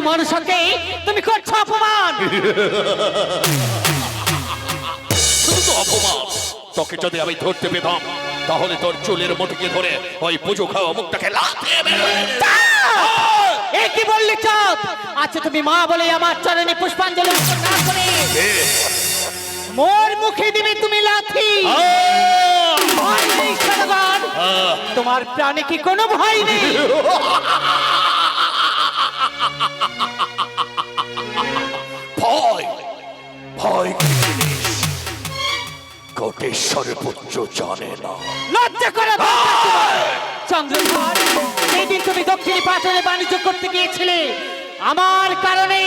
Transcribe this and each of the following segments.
মনুষ্যকে তুমি করছো অপমান। শুধু তো অপমান, তোকে যদি আমি ধরতে পেতাম তাহলে তোর চুলের মুঠিকে ধরে ওই পুজো খাওয়া মুখটাকে লাথিয়ে মেরে এ কি বললি চাঁদ? আচ্ছা তুমি মা বলে আমার চরণে পুষ্পাঞ্জলি অর্পণ না করে মোর মুখে দিবে তুমি লাথি? ভয় নেই সদাগর? তোমার প্রাণে কি কোনো ভয় নেই? ভয় ভয় কি জিনিস কোটেশ্বরের পুত্র জানে না। লজ্জা করে চন্দ্রধর, সেই দিন তুমি দক্ষিণী পাটনে বাণিজ্য করতে গিয়েছিলে, আমার কারণে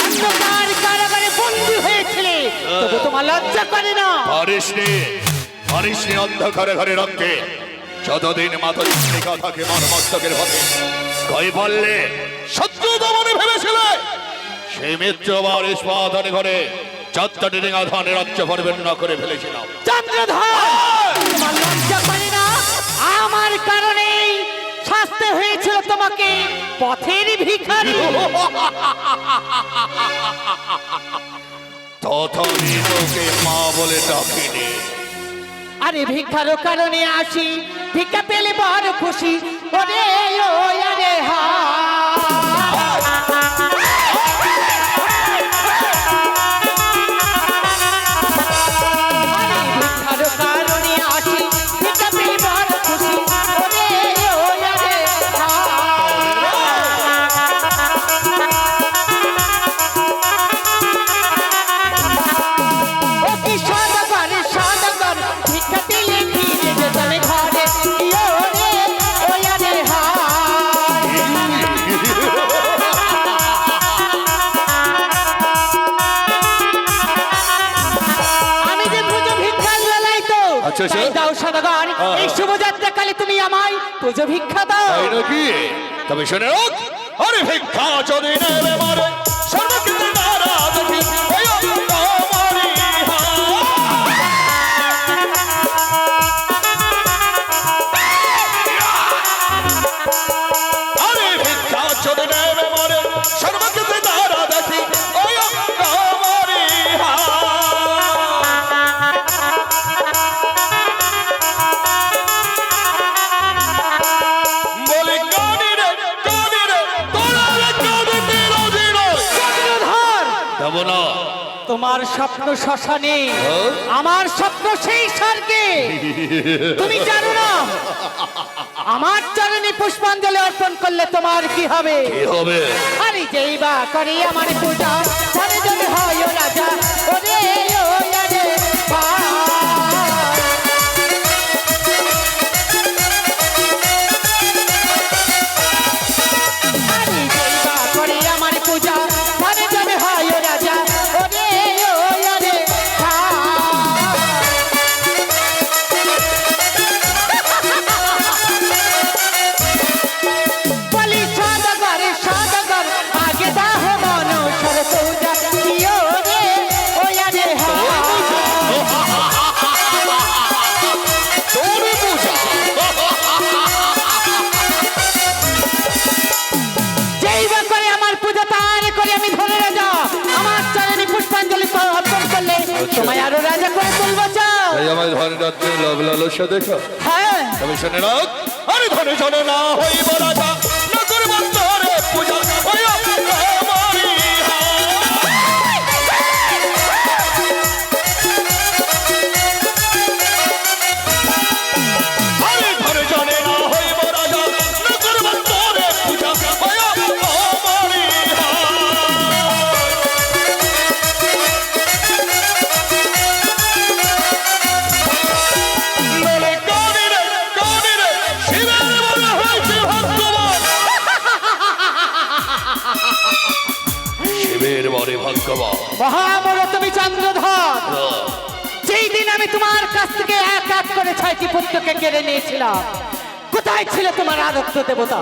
অন্ধকার কারাগারে বন্দী হয়েছিলে, তবু তোমার লজ্জা করে না? পারিসনি অন্ধকারে ঘরে রাখতে। যতদিন মাথা লেখা থাকে মস্তকের ভাবে কই বললে শত্রু দমনে ভেবেছিলে সেই মিত্র বার ইস্পাতনে ঘরে চারটা ডিঙা ধানের রাজ্য পরিবেন না করে ফেলেছিলাম। চন্দ্রধর, তোমার লজ্জা করে না? আমার কারণে শাস্তি হয়েছিল তোমাকে পথের ভিখারি। তথাপি তোকে মা বলে ডাকিনি। আরে ভিক্ষারও কারণে আসি, ভিক্ষা পেলে বড় খুশি। ওরে ও আরে হা, ভিক্ষারও কারণে আসি, ভিক্ষা পেলে বড় খুশি। ওরে ও আরে হা, ও কি সদাগর সদাগর, ভিক্ষা দিলে ফিরে যেতাম ঘরে। ওরে ও আরে হা, আমি যে পুজো ভিক্ষার বেলায় তো আচ্ছা, আচ্ছা। তাই দাও সদাগর, এই শুভযাত্রা কালে তুমি আমায় পুজো ভিক্ষা দাও। তাই নাকি? তবে শুনে রাখ, আরে ভিক্ষা যদি নেবে মারে সর্বক্ষেত্রে নারা দেখি ওই অন্তমারি আরে ভিক্ষা যদি নেবে মারে সর্বক্ষেত্রে নারা দেখি ওই অন্তমারি বলি কানি রে তোরা রে কানি দিলো দিলো চন্দ্রধর, দেব না। তোমার স্বপ্ন শ্মশানে, আমার স্বপ্ন সেই স্বর্গে। তুমি জানো না আমার চরণে পুষ্পাঞ্জলি অর্পণ করলে তোমার কি হবে? কি হবে? আরে যেই বা করে আমার পূজা, ধরে যদি হয় ও রাজা। ওরে ও আরে হা, আরে যেই বা করে আমার পূজা, ধরে যদি হয় ও রাজা। ওরে ও আরে হা, বলি সদাগর সদাগর, আগে দাহ মনুষ্যর পূজা। ওরে ও আরে হা, তোর পূজা যেই বা করে আমার পূজা, তার করে আমি ধরে রাজা। আমার চরণে পুষ্পাঞ্জলি অর্পণ করলে তোমায় আরো রাজা করে তুলবো। চাও? তাই আমার ধন রাত্রে লব লালসা দেখা। হ্যাঁ, তবে শুনে রাখ, আরে ধনে জনে না হইব রাজা না করব তোরে পূজা ওই অন্তমারি আরে ধনে জনে না হইব রাজা না করব তোরে পূজা ওই অন্তমারি বলে কানি রে শিবের বলে হয়েছে ভাগ্যবান। শিবের বলে ভাগ্যবান। মহাবড় তুমি চন্দ্রধর, যেই দিন আমি তোমার কাছ থেকে এক এক করে 6টি পুত্রকে কেড়ে নিয়েছিলাম, কোথায় ছিল তোমার আরাধ্য দেবতা?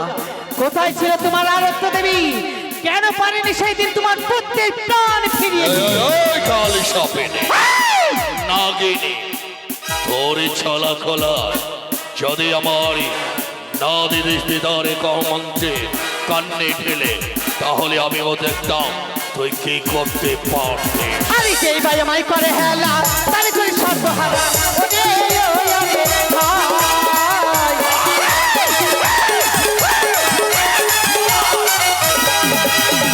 কোথায় ছিল তোমার আরাধ্য দেবী? কেন পারেনি সেই দিন তোমার পুত্রের প্রাণ ফিরিয়ে দিতে? কালী সাপেনে নাগিনী তোরে ছলা খোলা যদি আমার নাদি দৃষ্টিদারে কমন্ত্রে কান্নে ঢেলে তাহলে আমিও দেখতাম তুই কি করতে পারবি। আরে যেই ভাই আমায় করে হেলা তারে করি সর্বহারা ওরে ওরে ভাই।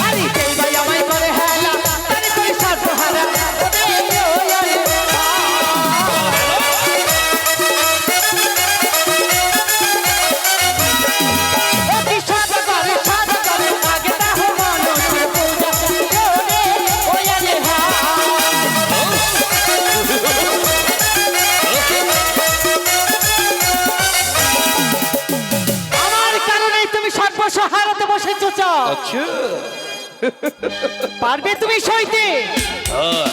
আরে যেই ভাই আমায় করে হেলা তারে করি সর্বহারা ওরে ওরে ভাই। অতি সাদা করে আগে দাহ মানুষের পূজা ওরে ওরে ভাই। আমার কারণে তুমি সর্বসহারাতে বসেছো চাও। আচ্ছা পারবে তুমি সইতে হ্যাঁ,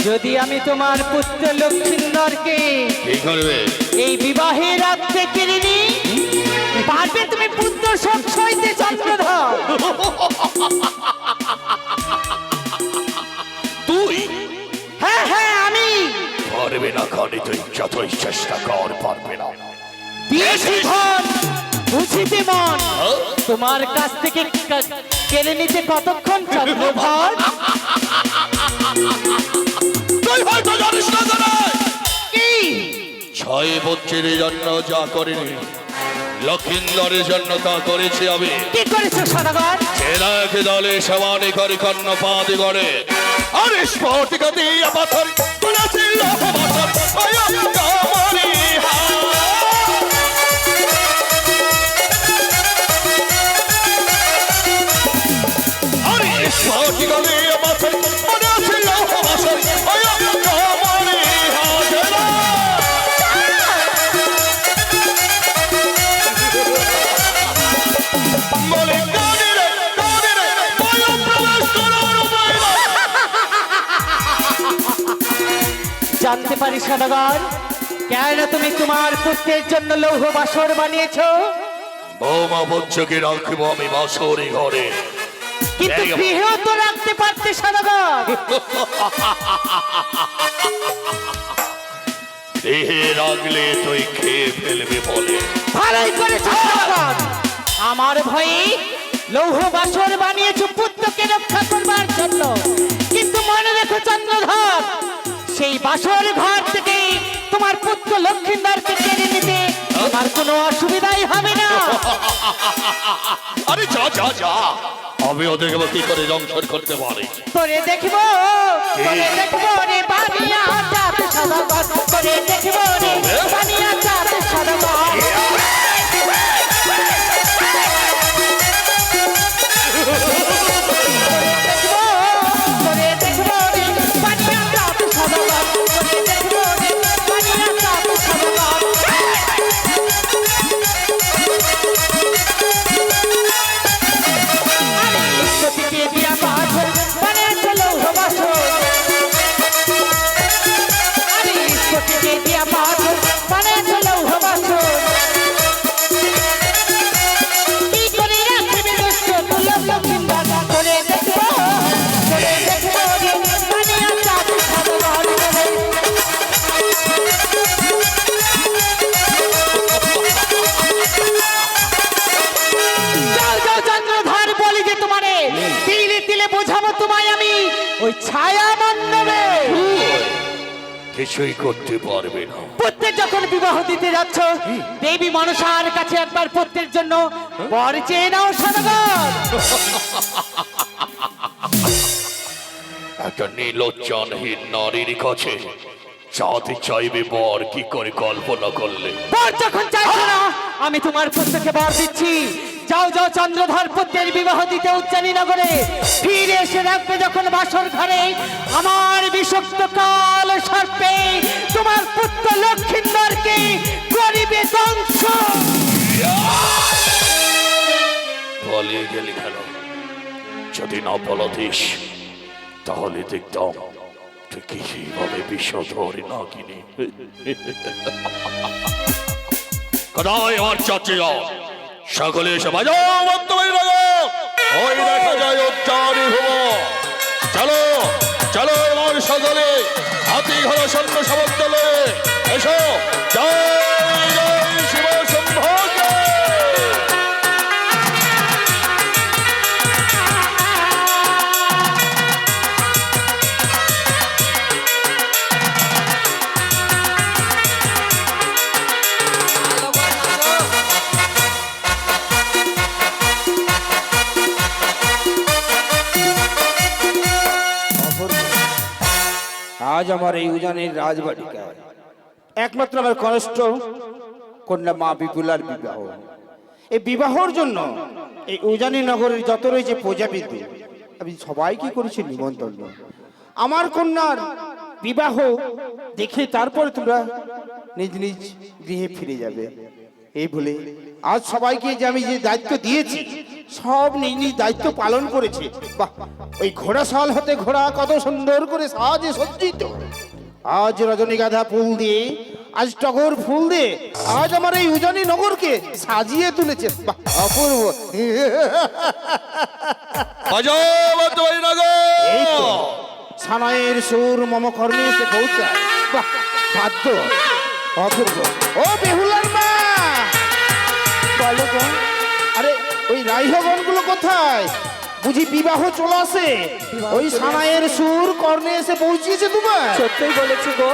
যদি আমি তোমার পুত্র লক্ষ্মীন্দরকে কি করবে? এই বিবাহের রাত্রে কেড়ে নি? পারবে তুমি পুত্র শোক সইতে চন্দ্রধর? তুই হ্যাঁ হ্যাঁ আমি পারবে না খালি, তুই যতই চেষ্টা কর পারবে না। দিয়েছি ধন বুঝিতে মন তোমার কাছ থেকে কেড়ে নিতে কতক্ষণ চন্দ্রধর? তুই হয়তো জানিস না জানাই কি 6 বছরের জন্য যা করিনি লক্ষিন্দরের জন্য তা করেছি আমি। কি করেছো সদাগর? এক দলে সমানে করে কর্ণপাতি করে আর স্ফটিকা দিয়া পাথর করেছিল পাথর ভয়ঙ্করী আরে স্ফটিকা দিয়া পাথর করেছিল পাথর ভয়ঙ্করী হাজরা। বলে গানে রে বলো প্রবেশ করার উপায় নাই। জানতে পারি সদাগর কেন তুমি তোমার পুত্রের জন্য লৌহ বাসর বানিয়েছো? বৌমা বচ্চকে রাখবো আমি বাসরি ঘরে, কিন্তু গৃহেও তো রাখতে পারতে সদাগর। দেহে রাখলে তুই খেয়ে ফেলবি বলে। ভালোই করেছো সদাগর। আমার ভয়ে লৌহ বাসর বানিয়েছো পুত্রকে রক্ষা করবার জন্য, কিন্তু মনে রেখো চন্দ্রধর সেই বাসর ঘর থেকে তোমার পুত্র লক্ষ্মীন্দরকে কেড়ে নিতে তোমার কোনো অসুবিধাই হবে না। আরে যা যা যা, আমি ওদেরকে কি করে জংশন করতে পারি। তোরে দেখবো রে বানিয়া চাঁদ সদাগর, তোরে দেখবো রে বানিয়া চাঁদ সদাগর। তোরে দেখবো রে বানিয়া চাঁদ সদাগর, তোরে দেখবো রে বানিয়া চাঁদ সদাগর। আরে সতীকে দিয়া বাঁধন বানিয়েছে লৌহ বাসর। আরে সতীকে দিয়া বাঁধন বানিয়েছে লৌহ বাসর। কি করে রাখবে দুষ্ট দুর্লভ লক্ষ্মীন্দর, তোরে দেখবো রে বানিয়া চাঁদ সদাগর। যাও যাও চন্দ্রধর বলি যে তোমারে তিলে তিলে বোঝাবো তোমায় আমি ওই ছায়া মণ্ডপে। কিছুই করতে পারবে না। পুত্রের যখন বিবাহ দিতে যাচ্ছ দেবী মনসার কাছে একবার পুত্রের জন্য বর চেয়ে নাও সদাগর। একটা নীলোচ্চানহীন নারীর কাছে চাঁদে চাইবে বর কি করে কল্পনা করলে। বর যখন চাইছো না আমি তোমার পুত্রকে বর দিচ্ছি। যাও যাও চন্দ্রধর পুত্রের বিবাহ দিতে উজ্জ্বলী নগরে ফিরে এসে রাখবে যখন বাসর ঘরে আমার বিষাক্ত কাল সর্পে তোমার পুত্র লক্ষ্মীন্দরকে করিবে ধ্বংস। পালিয়ে গেলি কেন? যদি না বলতিস তাহলে দেখতাম তুই কিভাবে বিষধর না কিনে। কোথায় আমার চাচি যাও? সকলে এসে বাজাও বর্তমানে বাজাও। ওই দেখা যায় উচ্চারী ভুব। চলো চলো আমার সকলে হাতি ঘোড়া সৈন্য সমর্থনে এসো। জয় জয় শিব শম্ভু জয়। আজ আমার এই উজানের রাজবাটিকায় একমাত্র আমার কনিষ্ঠ কন্যা মা বিপুলার বিবাহ। এই বিবাহর জন্য এই উজানি নগরের যত রয়েছে প্রজাবিন্দু আমি সবাইকে করেছি নিমন্ত্রণ। আমার কন্যার বিবাহ দেখে তারপরে তোমরা নিজ নিজ গৃহে ফিরে যাবে। এই বলে আজ সবাইকে যে আমি যে দায়িত্ব দিয়েছি সব নিজ নিজ দায়িত্ব পালন করেছে। বাহ, ওই ঘোড়া সাল হতে ঘোড়া কত সুন্দর করে সাজে সজ্জিত। আজ রজনীগাঁধা ফুল দিয়ে, আজ টগর ফুল দিয়ে আজ আমার এই উজানি নগরকে সাজিয়ে তুলেছে। বাহ, অপূর্ব। এই তো সানাইয়ের সুর মম কর্ণে এসে পৌঁছায়। বাহ, বাদ্য অপূর্ব। ও বেহুলার মা, বলো গো। আরে ওই রাইহগণ গুলো কোথায়? বুঝি বিবাহ চলে আসে? ওই সানাইয়ের সুর কর্ণে এসে পৌঁছিয়েছে তোমার? সত্যই বলেছি গো,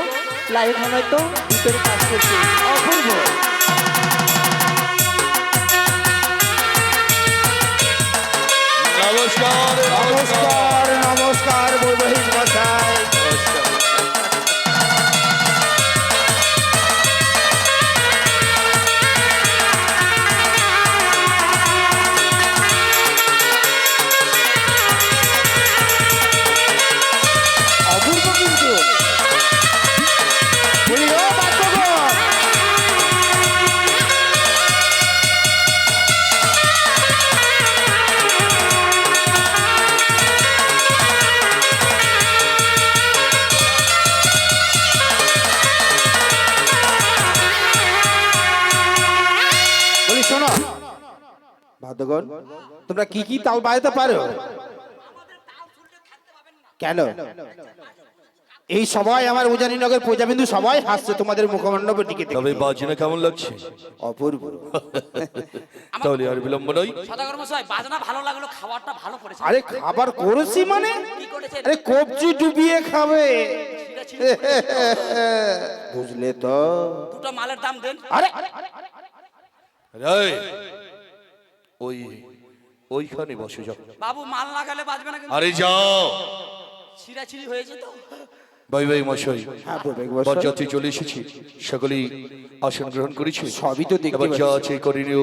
লাইভ হয় তো ভিতরে কাজ করছি। অপূর্ব। নমস্কার নমস্কার নমস্কার বৈবাহিক মশাই। অপূর্ব কিন্তু বলি ও বাদ্যগণ, বলি শোনো বাদ্যগণ, তোমরা কি কি তাল বাজাতে পারো? কেন এই সবাই আমার উজানিনগর প্রজাবিন্দু সবাই হাসছে তোমাদের মুখমণ্ডপের দিকে দেখে। তবে বাজনা কেমন লাগছে? অপূর্ব। তাহলে আর বিলম্ব নয়, সদাগর মশাই বাজনা ভালো লাগলো, খাবারটা ভালো করেছে। আরে খাবার করেছি মানে? কি করেছেন? আরে কবজি ডুবিয়ে খাবে, বুঝলে তো? দুটো মালের দাম দেন। আরে এই, ওই ওইখানে বসে যাও। বাবু মাল না খেলে বাজবে না কিন্তু। আরে যাও। ছিঁড়াছিঁড়ি হয়েছে তো। ভাই ভাই মশাই, হ্যাঁ বৈবাহিক মশাই, বরযাত্রী চলে এসেছি, সকলেই আসন গ্রহণ করেছি। সবই তো দেখতে এবার যা পাচ্ছি। আছে করিনিও,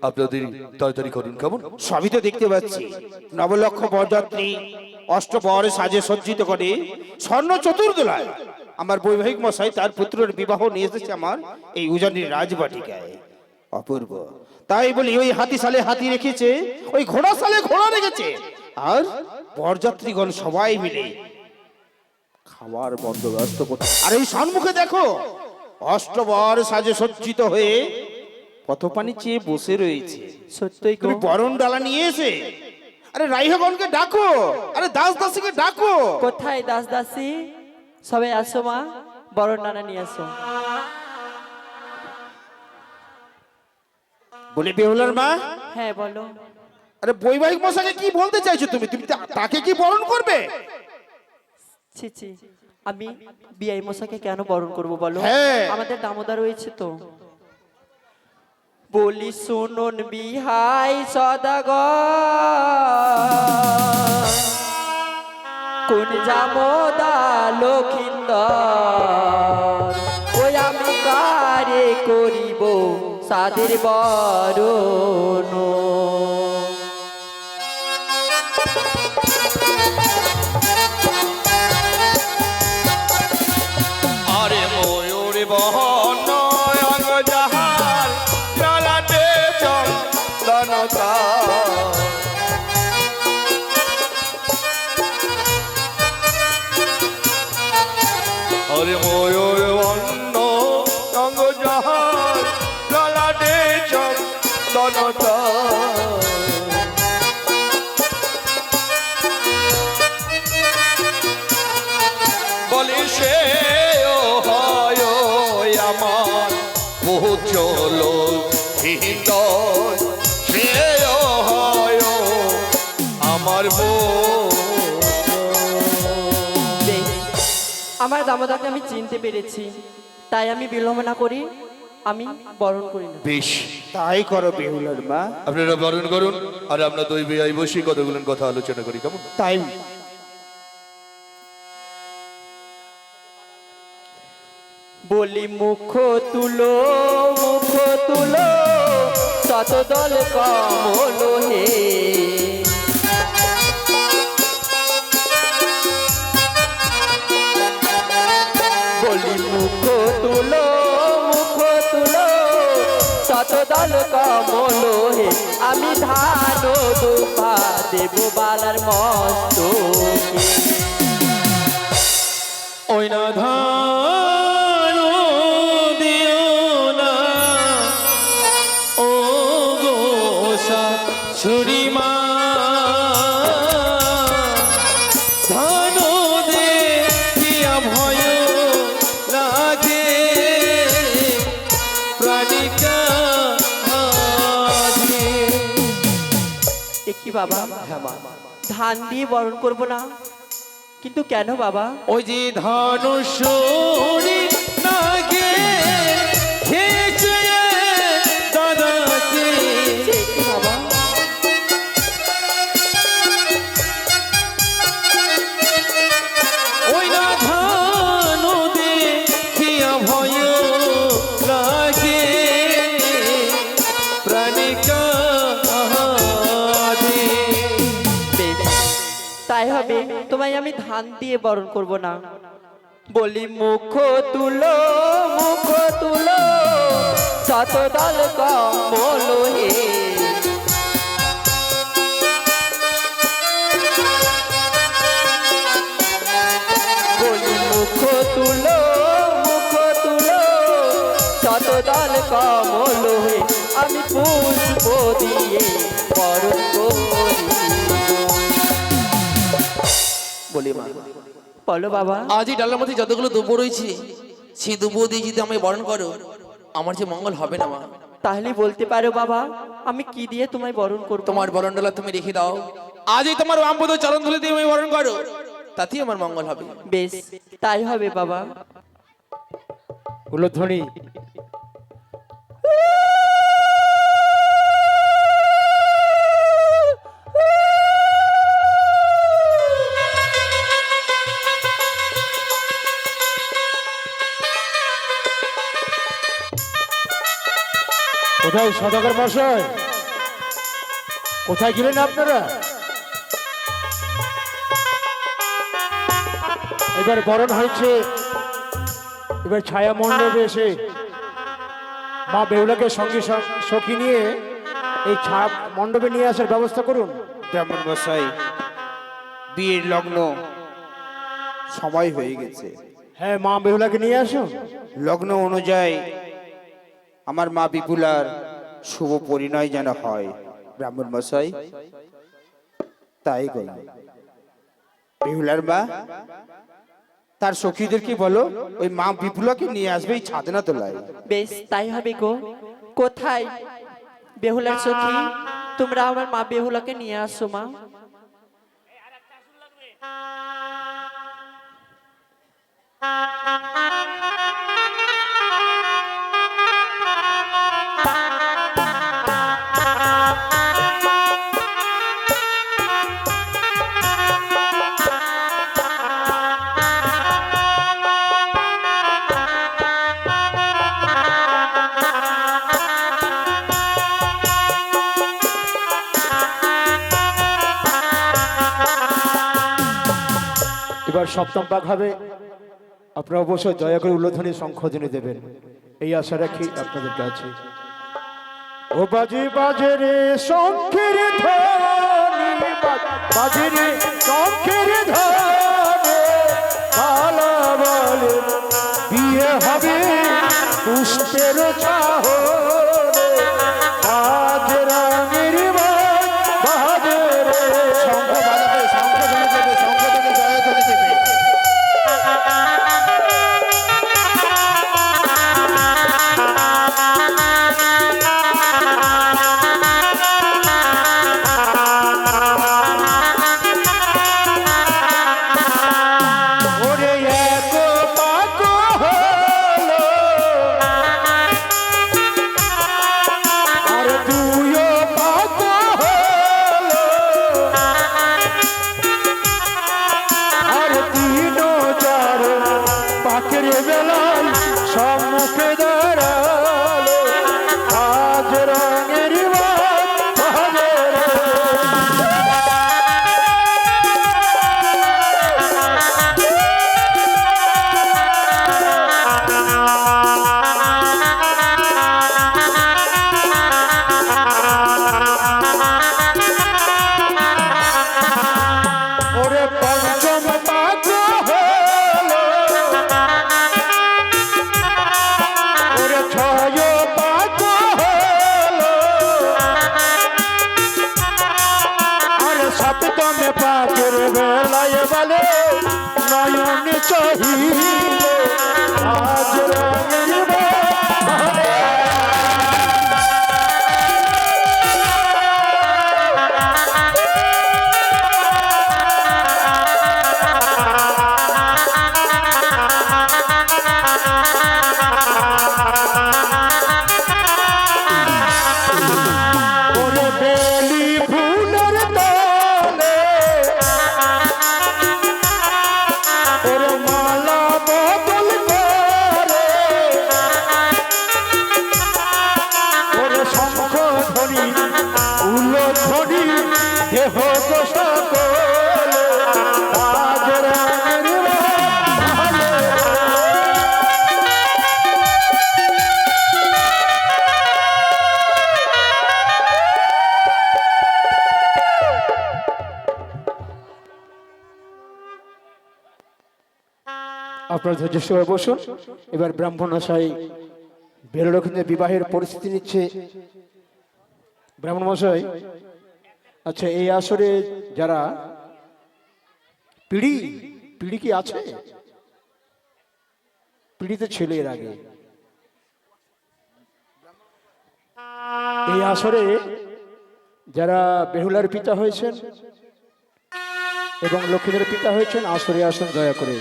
আপনাদের তাড়াতাড়ি করুন কেমন? সবই তো দেখতে পাচ্ছি। নবলক্ষ বরযাত্রী অষ্টপর সাজে সজ্জিত করে স্বর্ণ চতুর্দোলায় আমার বৈবাহিক মশাই তার পুত্রের বিবাহ নিয়ে এসেছে আমার এই উজানির রাজবাটিকায়। অপূর্ব। তাই বলি ওই হাতি সালে হাতি রেখেছে, ওই ঘোড়া সালে ঘোড়া রেখেছে, আর বরযাত্রীগণ সবাই মিলে খাবার বন্দোবস্ত করছে। আর এই সম্মুখে দেখো অষ্টবর সাজে সজ্জিত হয়ে পথপানি চেয়ে বসে রয়েছে। সত্যই গো। তুমি বরণ ডালা নিয়ে এসে আরে রাইহগণকে ডাকো, আরে দাস দাসীকে ডাকো। কোথায় দাস দাসী? সবাই আসো মা, বড় নানা নিয়ে আসো। বলে বেহুলার মা, হ্যাঁ বলো। আরে বৈবাহিক মশাকে কি বলতে চাইছো তুমি? তুমি তাকে কি বরণ করবে? ছি ছি, আমি বিআই মশাকে কেন বরণ করব বলো? হ্যাঁ। আমাদের দামোদর রয়েছে তো। বলি শুনুন বিহাই সদাগর, কোন জামদা লক্ষিন্দর, ওই আমি কারে করিব সাদের বরণ। আরে ময়ূর বহন অঙ্গ যাহার লালাটে চন্দনতা, আরে ময়ূর বহন অঙ্গ যাহার লালাটে চন্দনতা, বলি সে হয় আমার বহু চলো হৃদয়, সে হয় আমার বেশ, আমার দামোদরকে আমি চিনতে পেরেছি, তাই আমি বিলম্ব না করি, আমি বরণ করি না। বেশ, তাই করো বেহুলার মা। আপনারা বরণ করুন, আর আমরা দুই ভাই বসে কতগুলো কথা আলোচনা করি কেমন? তাই বলি মুখ তুলো শত দল কমল হে বলি মুখ তুলো শত দল কমল হে আমি ধান দুপা দেব বালার মস্ত ওই না ধান দিও না ও গোসা ছুরিমা ধান দেখিয়া ভয় লাগে প্রাণিকা কি বাবা ধান দিয়ে বরণ করব না কিন্তু কেন বাবা ওই যে ধনুষরি নাগে খেয়েছে দাদাকে সে কি বাবা ওই না ধানু দেখিয়া ভয় লাগে প্রাণিকা বেশ, তাই হবে তোমায় আমি ধান দিয়ে বরণ করব না বলি মুখ তুলো শত দল কমল হে বলি মুখ তুলো শত দল কমল হে আমি পুষ্প দিয়ে বরণ করি বলি মা বলো বাবা আজ এই ডালের মধ্যে যতগুলো দুব্বো রয়েছে সেই দুব্বো দিয়ে যদি আমি বরণ করো আমার যে মঙ্গল হবে না মা তাহলে বলতে পারো বাবা আমি কি দিয়ে তোমায় বরণ করব তোমার বরণ ডালা তুমি রেখে দাও আজই তোমার বামপদ চরণ ধুলে দিয়ে আমি বরণ করো তাতেই আমার মঙ্গল হবে বেশ তাই হবে বাবা উলধ্বনি কোথায় সদাগর মশাই কোথায় গেলেন আপনারা এবার বরণ হয়েছে এবার ছায়া মণ্ডপে এসে মা বেহুলাকে সঙ্গে সখী নিয়ে এই ছায়া মণ্ডপে নিয়ে আসার ব্যবস্থা করুন ব্রাহ্মণ মশাই বিয়ের লগ্ন সময় হয়ে গেছে হ্যাঁ মা বেহুলাকে নিয়ে আসুন লগ্ন অনুযায়ী আমার মা বিপুলার শুভ পরিণয় যেন হয় ব্রাহ্মণ মশাই তাই করি বেহুলার মা তার সখীদেরকে বলো ওই মা বিপুলাকে নিয়ে আসবে এই ছাদনা তোলায় বেশ তাই হবে গো কোথায় বেহুলার সখী তোমরা আমার মা বেহুলাকে নিয়ে আসো মা এবার সপ্তম ভাগ হবে আপনারা অবশ্যই দয়া করে উল্লোধনী সংশোধনী দেবেন এই আশা রাখি আপনাদের কাছে ও বাজে বাজে রে শঙ্খের ধ্বনি বাজে রে শঙ্খের ধ্বনি কালা বলে বিয়ে হবে পুষ্পের চাহরে আজ রাঙের বাজে রে শঙ্খ বাজাবে শঙ্খ ধ্বনি দেবে শঙ্খ ধ্বনি জয়ধ্বনি দেবে ওরে এক পাক হলো বেলায় বলে নয়ন চাহিলে আজ রঙের বাহারে। ওরে বেলি ফুলের তলে ওরে মালা বদল করে ওরে শঙ্খ ধ্বনি উল ধ্বনি দেহ দোষা করে আজ রঙের বাহারে। আপনার ধৈর্য সবাই বসুন। এবার ব্রাহ্মণ মশাই বেরোলক্ষিতে বিবাহের পরিস্থিতি নিচ্ছে। ব্রাহ্মণ মশাই, আচ্ছা এই আসরে যারা পিড়ি পিড়ি কি আছে? পিড়িতে ছিল এর আগে। এই আসরে যারা বেহুলার পিতা হয়েছেন এবং লক্ষ্মীদের পিতা হয়েছেন আসরে আসুন দয়া করে।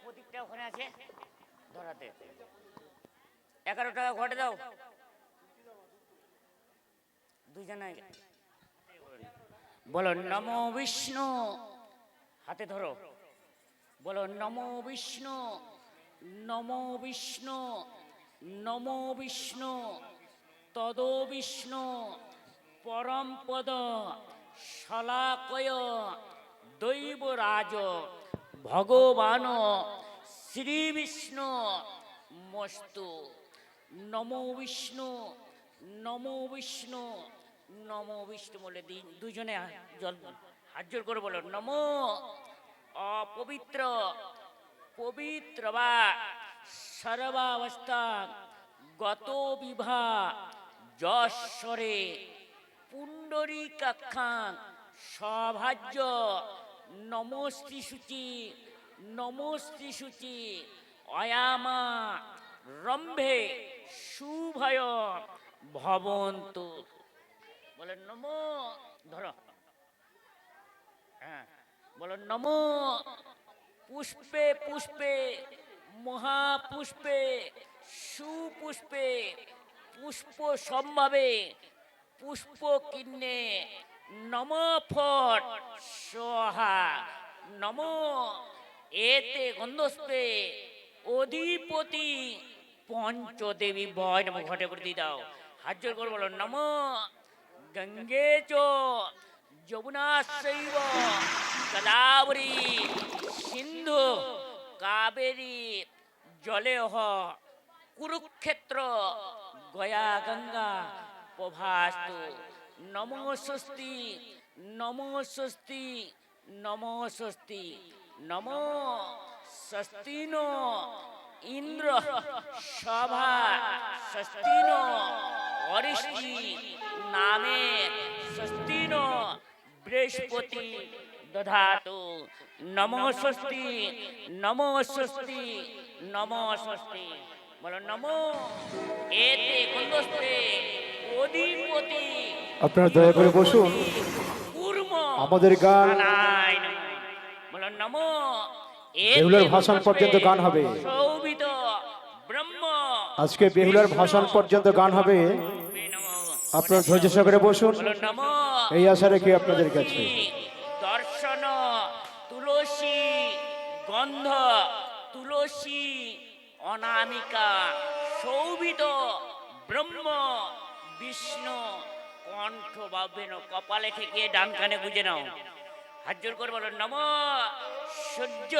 প্রতীকটা ওখানে আছে ধরাতে 11 টাকা ঘটে দাও দুজনে বলো নমো বিষ্ণু হাতে ধরো বলো নমো বিষ্ণু নমো বিষ্ণু নমো বিষ্ণু তদো বিষ্ণু পরম পদ শলাকয় দৈবরাজ ভগবান শ্রী বিষ্ণু মস্তু নমো বিষ্ণু নমো বিষ্ণু নমো বিষ্ণু বলে দুজনে জল হাত জোর করে বলো নমো অপবিত্র পবিত্র বা সর্বাবস্থা গত বিভা যশ্বরে পুণ্ডরীকাক্ষাং সভাজ্য নমস্তি শুচি নমস্তি শুচি অয়ামা রম্ভে শুভয় ভবন্তু বলে নমো ধরো হ্যাঁ বলো নমো পুষ্পে পুষ্পে মহাপুষ্পে সুপুষ্পে পুষ্প সম্ভাবে পুষ্প কিন্নে নম ফট সোহা নম এতে গন্ধস্পে অধিপতি পঞ্চদেবী বয় নম ঘটে করে দিয়ে দাও হাত জোর করে বলো নম গঙ্গে চ যমুনাশৈব গোদাবরী সিন্ধু কাবেরী জলেহ কুরুক্ষেত্র গয়া গঙ্গা প্রভাস্তু নমো স্বস্তি নমো স্বস্তি নমো স্বস্তি নমো স্বস্তিনো ইন্দ্র সভা স্বস্তিনো অরিষ্টি নামে স্বস্তিনো বৃহস্পতি দধাতু নমো স্বস্তি নমো স্বস্তি নমো স্বস্তি বলো নমো এতে গন্ধস্তে অধিপতি আপনারা দয়া করে বসুন। কুর্ম আমাদের গান নাই বলো নমো বেহুলার ভাষণ পর্যন্ত গান হবে। শোভিত ব্রহ্ম আজকে বেহুলার ভাষণ পর্যন্ত গান হবে। আপনারা ধৈর্য সহকারে বসুন, বলো নমো এই আশা রেখে আপনাদের কাছে। দর্শন তুলসী গন্ধ তুলসী অনামিকা শোভিত ব্রহ্ম বিষ্ণু কণ্ঠ বাবেন কপালে থেকে ডান কানে গুজে নাও হাত জোর করে বলো নমঃ সূর্য